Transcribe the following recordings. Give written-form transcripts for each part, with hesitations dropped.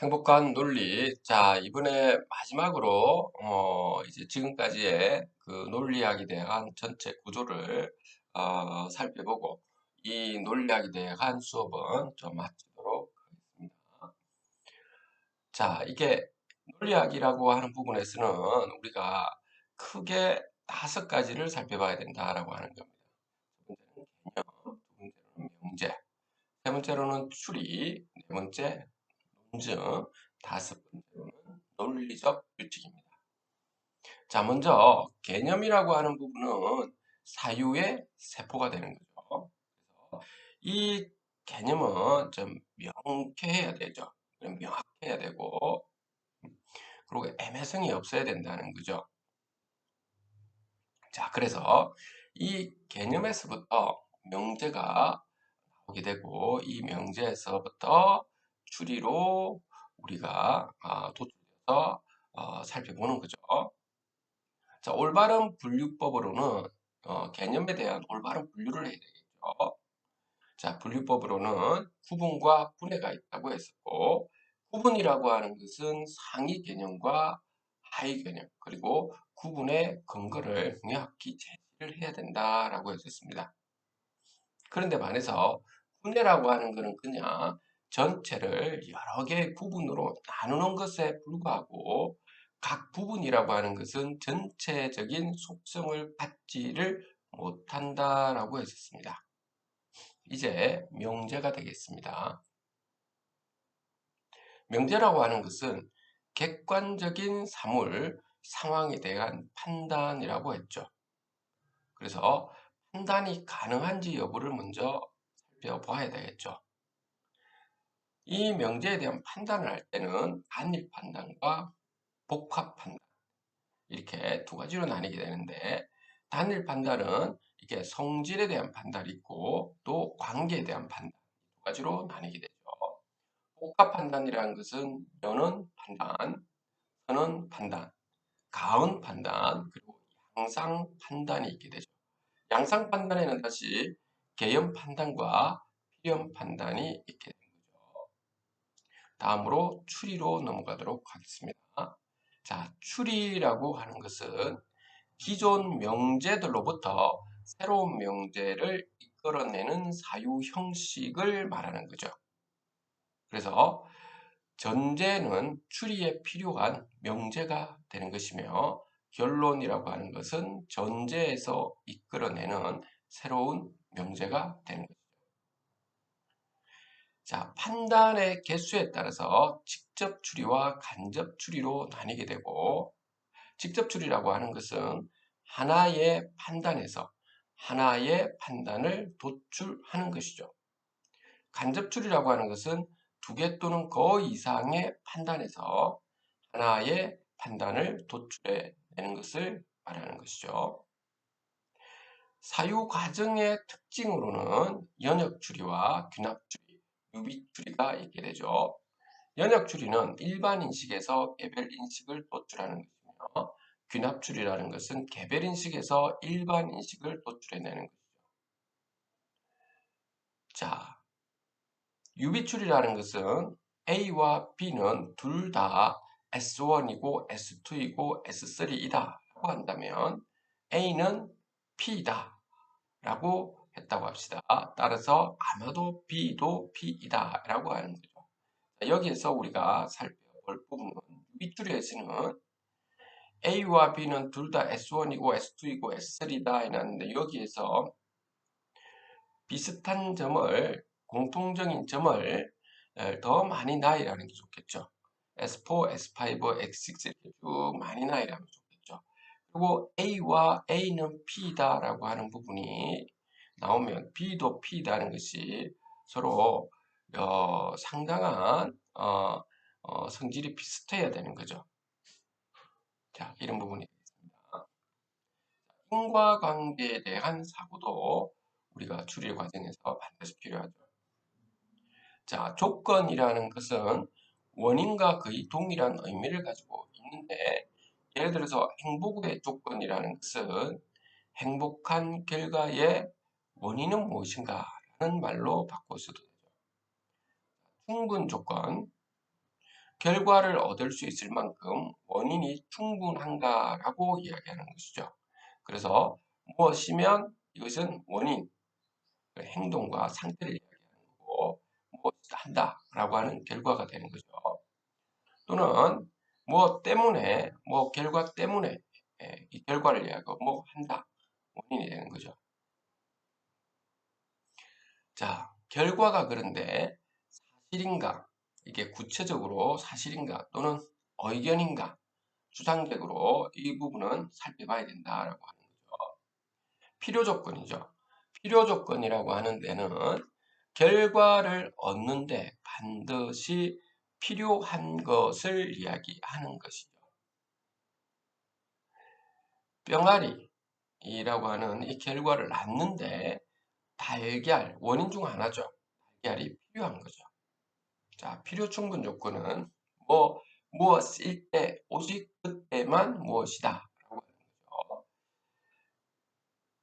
행복한 논리. 자, 이번에 마지막으로, 이제 지금까지의 그 논리학에 대한 전체 구조를, 살펴보고, 이 논리학에 대한 수업은 좀 마치도록 하겠습니다. 자, 이게 논리학이라고 하는 부분에서는 우리가 크게 5가지를 살펴봐야 된다라고 하는 겁니다. 첫 번째는 개념, 두 번째로는 명제, 세 번째로는 추리, 네 번째 논증, 다섯 번째로는 논리적 규칙입니다. 자, 먼저 개념이라고 하는 부분은 사유의 세포가 되는 거죠. 그래서 이 개념은 좀 명쾌해야 되죠. 명확해야 되고, 그리고 애매성이 없어야 된다는 거죠. 자, 그래서 이 개념에서부터 명제가 나오게 되고, 이 명제에서부터 추리로 우리가 도출해서 살펴보는 거죠. 자, 올바른 분류법으로는 개념에 대한 올바른 분류를 해야 되겠죠. 자, 분류법으로는 구분과 분해가 있다고 했었고, 구분이라고 하는 것은 상위 개념과 하위 개념, 그리고 구분의 근거를 명확히 제시를 해야 된다라고 했었습니다. 그런데 반해서 분해라고 하는 것은 그냥 전체를 여러 개의 부분으로 나누는 것에 불과하고, 각 부분이라고 하는 것은 전체적인 속성을 갖지를 못한다라고 했었습니다. 이제 명제가 되겠습니다. 명제라고 하는 것은 객관적인 사물, 상황에 대한 판단이라고 했죠. 그래서 판단이 가능한지 여부를 먼저 살펴봐야 되겠죠. 이 명제에 대한 판단을 할 때는 단일 판단과 복합 판단, 이렇게 두 가지로 나뉘게 되는데, 단일 판단은 이게 성질에 대한 판단이 있고 또 관계에 대한 판단, 두 가지로 나뉘게 되죠. 복합 판단이라는 것은 여는 판단, 선은 판단, 가은 판단, 그리고 양상 판단이 있게 되죠. 양상 판단에는 다시 개연 판단과 필연 판단이 있게 됩니다. 다음으로 추리로 넘어가도록 하겠습니다. 자, 추리라고 하는 것은 기존 명제들로부터 새로운 명제를 이끌어내는 사유 형식을 말하는 거죠. 그래서 전제는 추리에 필요한 명제가 되는 것이며, 결론이라고 하는 것은 전제에서 이끌어내는 새로운 명제가 되는 것이죠. 자, 판단의 개수에 따라서 직접 추리와 간접 추리로 나뉘게 되고, 직접 추리라고 하는 것은 하나의 판단에서 하나의 판단을 도출하는 것이죠. 간접 추리라고 하는 것은 두 개 또는 그 이상의 판단에서 하나의 판단을 도출해내는 것을 말하는 것이죠. 사유 과정의 특징으로는 연역 추리와 균합 추리, 유비 추리가 있게 되죠. 연역 추리는 일반 인식에서 개별 인식을 도출하는 것이며, 균합 추리라는 것은 개별 인식에서 일반 인식을 도출해내는 것이죠. 자, 유비 추리라는 것은 A와 B는 둘 다 S1이고 S2이고 S3이다 라고 한다면 A는 P이다 라고 했다고 합시다. 따라서 아마도 B도 P이다 라고 하는 거죠. 여기에서 우리가 살펴볼 부분은 유비 추리에서는 A와 B는 둘 다 S1이고 S2이고 S3다 해놨는데, 여기에서 비슷한 점을, 공통적인 점을 더 많이 나열하는 게 좋겠죠. S4, S5, X6 이렇게 쭉 많이 나열하면 좋겠죠. 그리고 A와 A는 P다라고 하는 부분이 나오면 B도 P다는 것이 서로 상당한 성질이 비슷해야 되는 거죠. 자, 이런 부분이 있습니다. 인과관계에 대한 사고도 우리가 추리 과정에서 반드시 필요하죠. 자, 조건이라는 것은 원인과 거의 동일한 의미를 가지고 있는데, 예를 들어서 행복의 조건이라는 것은 행복한 결과의 원인은 무엇인가 라는 말로 바꿀 수도 되죠. 충분 조건, 결과를 얻을 수 있을 만큼 원인이 충분한가라고 이야기하는 것이죠. 그래서 무엇이면 이것은 원인, 행동과 상태를 이야기하는 거고 무엇을 한다라고 하는 결과가 되는 거죠. 또는 뭐 때문에 결과 때문에 이 결과를 이야기하고 뭐 한다 원인이 되는 거죠. 자, 결과가 그런데 사실인가? 이게 구체적으로 사실인가 또는 의견인가? 추상적으로 이 부분은 살펴봐야 된다라고 하는 거죠. 필요 조건이죠. 필요 조건이라고 하는 데는 결과를 얻는데 반드시 필요한 것을 이야기하는 것이죠. 병아리라고 하는 이 결과를 낳는데 달걀, 원인 중 하나죠. 달걀이 필요한 거죠. 자, 필요 충분 조건은 무엇일 때, 오직 그때만 무엇이다. 라고 하는 거죠.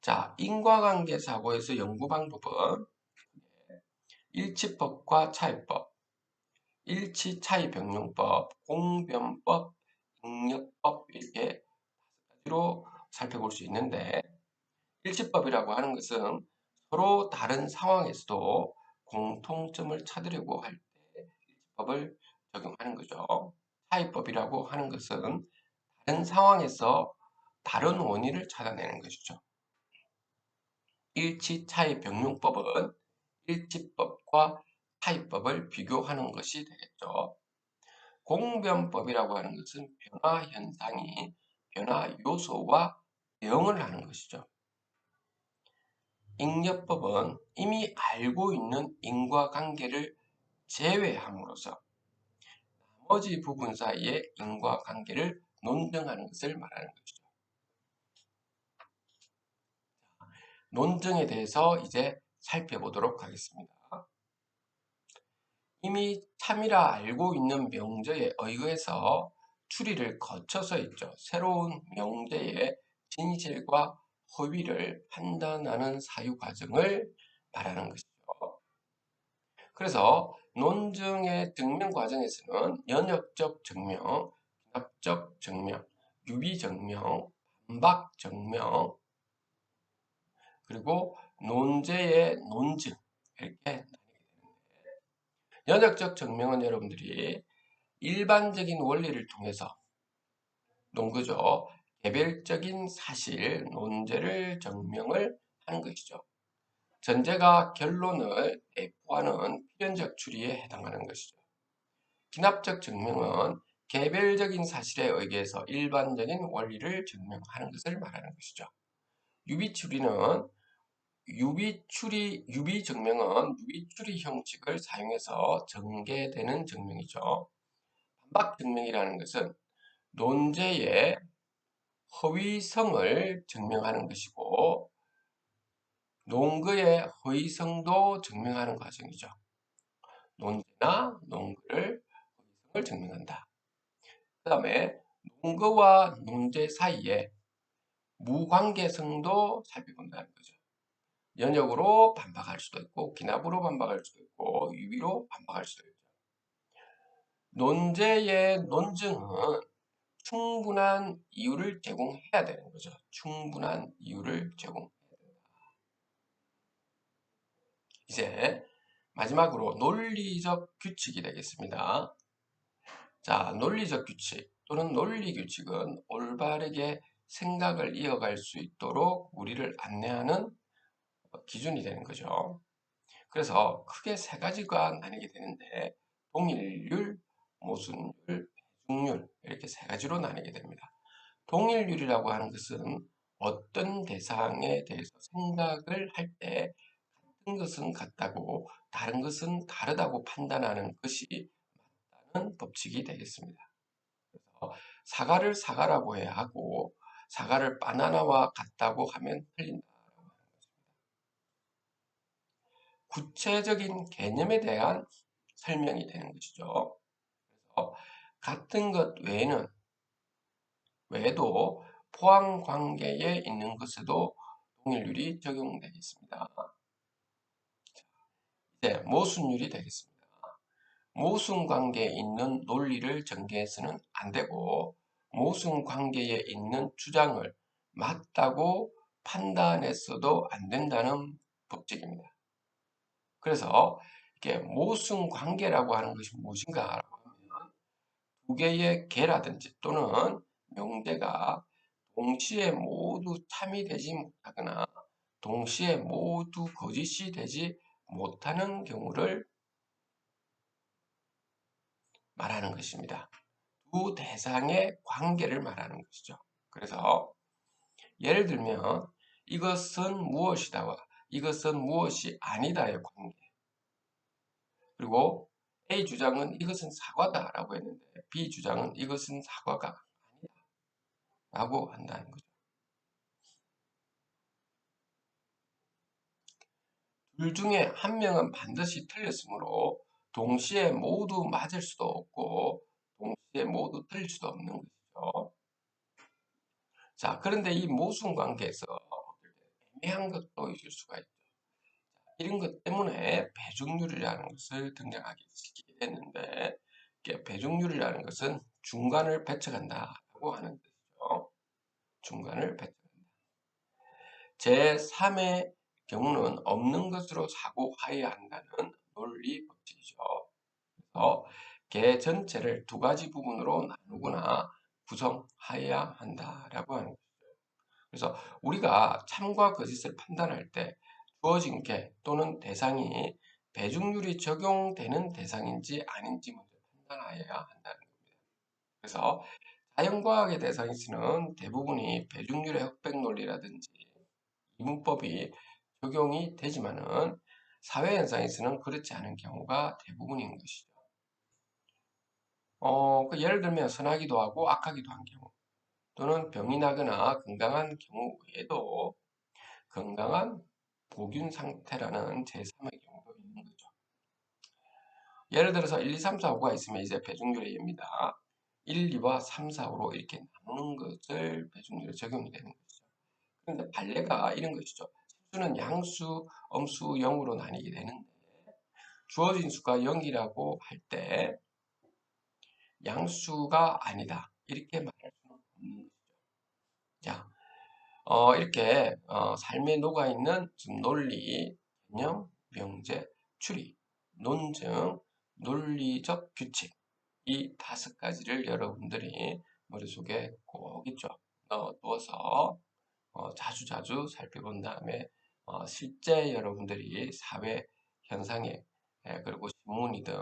자, 인과관계 사고에서 연구 방법은 일치법과 차이법, 일치 차이 병용법, 공변법, ing력법 이렇게 가지로 살펴볼 수 있는데 일치법이라고 하는 것은 서로 다른 상황에서도 공통점을 찾으려고 할 때 일치법을 적용하는 거죠. 차이법이라고 하는 것은 다른 상황에서 다른 원인을 찾아내는 것이죠. 일치 차이 병용법은 일치법과 차이법을 비교하는 것이 되겠죠. 공변법이라고 하는 것은 변화 현상이 변화 요소와 대응을 하는 것이죠. ing력법은 이미 알고 있는 인과관계를 제외함으로써 나머지 부분 사이의 인과관계를 논증하는 것을 말하는 것이죠. 논증에 대해서 이제 살펴보도록 하겠습니다. 이미 참이라 알고 있는 명제에 의해서 추리를 거쳐서 있죠. 새로운 명제의 진실과 허위를 판단하는 사유 과정을 말하는 것이죠. 그래서 논증의 증명 과정에서는 연역적 증명, 기납적 증명, 유비 증명, 반박 증명, 그리고 논제의 논증 이렇게 연역적 증명은 여러분들이 일반적인 원리를 통해서 논거죠. 개별적인 사실, 논제를 증명을 하는 것이죠. 전제가 결론을 내포하는 필연적 추리에 해당하는 것이죠. 기납적 증명은 개별적인 사실에 의해서 일반적인 원리를 증명하는 것을 말하는 것이죠. 유비추리는 유비 증명은 유비추리 형식을 사용해서 전개되는 증명이죠. 반박 증명이라는 것은 논제의 허위성을 증명하는 것이고 논거의 허위성도 증명하는 과정이죠. 논제나 논거를 허위성을 증명한다. 그 다음에 논거와 논제 사이에 무관계성도 살펴본다는 거죠. 연역으로 반박할 수도 있고 기납으로 반박할 수도 있고 유비로 반박할 수도 있죠. 논제의 논증은 충분한 이유를 제공해야 되는 거죠. 충분한 이유를 제공해야 된다. 이제 마지막으로 논리적 규칙이 되겠습니다. 자, 논리적 규칙 또는 논리 규칙은 올바르게 생각을 이어갈 수 있도록 우리를 안내하는 기준이 되는 거죠. 그래서 크게 세 가지가 나뉘게 되는데 동일률, 모순율, 배중률 이렇게 세 가지로 나뉘게 됩니다. 동일률이라고 하는 것은 어떤 대상에 대해서 생각을 할 때 같은 것은 같다고 다른 것은 다르다고 판단하는 것이 맞다는 법칙이 되겠습니다. 그래서 사과를 사과라고 해야 하고 사과를 바나나와 같다고 하면 틀린다. 구체적인 개념에 대한 설명이 되는 것이죠. 그래서 같은 것 외에도 포함 관계에 있는 것에도 동일률이 적용되겠습니다. 이제 모순율이 되겠습니다. 모순 관계에 있는 논리를 전개해서는 안 되고 모순 관계에 있는 주장을 맞다고 판단해서도 안 된다는 법칙입니다. 그래서 이게 모순 관계라고 하는 것이 무엇인가라고 하면 두 개의 개라든지 또는 명제가 동시에 모두 참이 되지 못하거나 동시에 모두 거짓이 되지 못하는 경우를 말하는 것입니다. 두 대상의 관계를 말하는 것이죠. 그래서 예를 들면 이것은 무엇이다와 이것은 무엇이 아니다의 관계. 그리고 A 주장은 이것은 사과다라고 했는데 B 주장은 이것은 사과가 아니다라고 한다는 거죠. 둘 중에 한 명은 반드시 틀렸으므로 동시에 모두 맞을 수도 없고 동시에 모두 틀릴 수도 없는 것이죠. 자, 그런데 이 모순 관계에서 애매한 것도 있을 수가 있죠. 이런 것 때문에 배중률이라는 것을 등장하게 시키게 됐는데 배중률이라는 것은 중간을 배척한다고 하는 뜻이죠. 중간을 배척한다. 제3의 경우는 없는 것으로 사고 화해한다는 논리 법칙이죠. 그래서 개 전체를 두 가지 부분으로 나누거나 구성하여야 한다라고 하는 거죠. 그래서 우리가 참과 거짓을 판단할 때 주어진 개 또는 대상이 배중률이 적용되는 대상인지 아닌지 먼저 판단하여야 한다는 겁니다. 그래서 자연과학의 대상에서는 대부분이 배중률의 흑백 논리라든지 이분법이 적용이 되지만은 사회현상에서는 그렇지 않은 경우가 대부분인 것이죠. 그 예를 들면 선하기도 하고 악하기도 한 경우 또는 병이 나거나 건강한 경우 외에도 건강한 보균 상태라는 제3의 경우도 있는 거죠. 예를 들어서 1, 2, 3, 4, 5가 있으면 이제 배중률의 예입니다. 1, 2와 3, 4, 5로 이렇게 나누는 것을 배중률에 적용이 되는 것이죠. 그런데 판례가 이런 것이죠. 수는 양수, 엄수, 0으로 나뉘게 되는데 주어진 수가 0이라고 할 때 양수가 아니다. 이렇게 말할 수는 없는 것이죠. 자, 이렇게 삶에 녹아있는 논리, 개념, 명제, 추리, 논증, 논리적 규칙 이 5가지를 여러분들이 머릿속에 꼭 있죠. 넣어두어서 자주자주 살펴본 다음에 실제 여러분들이 사회 현상에 그리고 신문이든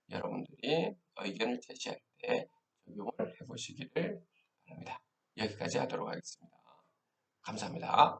여러분들이 의견을 제시할 때 적용을 해보시기를 바랍니다. 여기까지 하도록 하겠습니다. 감사합니다.